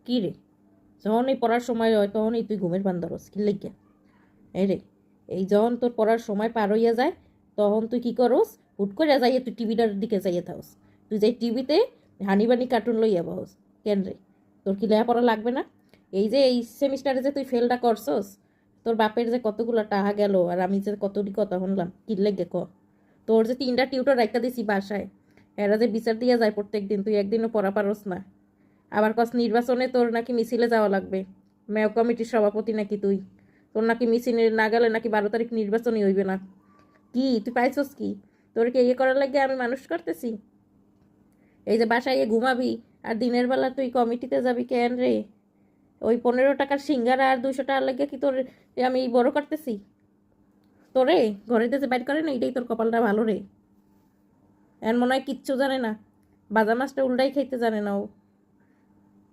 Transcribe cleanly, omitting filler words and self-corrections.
কি রে, যখনই পড়ার সময় হয় তখনই তুই ঘুমের ভান ধরস, কি লেগে? এই রে, এই যখন তোর পড়ার সময় পার হইয়া যায় তখন তুই কি করস? হুট করে যাইয়ে তুই টিভিটার দিকে যাইয়ে থাকস। তুই যাই টিভিতে হানিবানি কার্টুন লইয়া বহস। কেন রে, তোর কি লেখাপড়া লাগবে না? এই যে এই সেমিস্টারে যে তুই ফেলটা করছস, তোর বাপের যে কতগুলো টাকা গেল আর আমি যে কতটি কথা শুনলাম, কি লেগে ক? তোর যে 3টা টিউটর রাখা দিছি বাসায়, এরা যে বিচার দিয়া যায় প্রত্যেক দিন, তুই একদিনও পড়া পারস না। আবার কস নির্বাচনে তোর নাকি মিছিলে যাওয়া লাগবে, মেয় কমিটির সভাপতি নাকি তুই। তোর নাকি মিছিলে না গেলে নাকি 12 তারিখ নির্বাচনই হইবে না। কি তুই পাইছস কি? তোর কি ইয়ে করার লাগে আমি মানুষ করতেছি? এই যে বাসায় ঘুমাবি আর দিনের বেলা তুই কমিটিতে যাবি কেন রে? ওই 15 টাকার সিঙ্গারা আর 200 টাকার লাগে কি তোর আমি বড় করতেছি? তোরে ঘরেতে যে বাইর করে না, এটাই তোর কপালটা ভালো রে। এর মনে হয় কিচ্ছু জানে না, বাজা মাছটা উল্টাই খাইতে জানে না ও।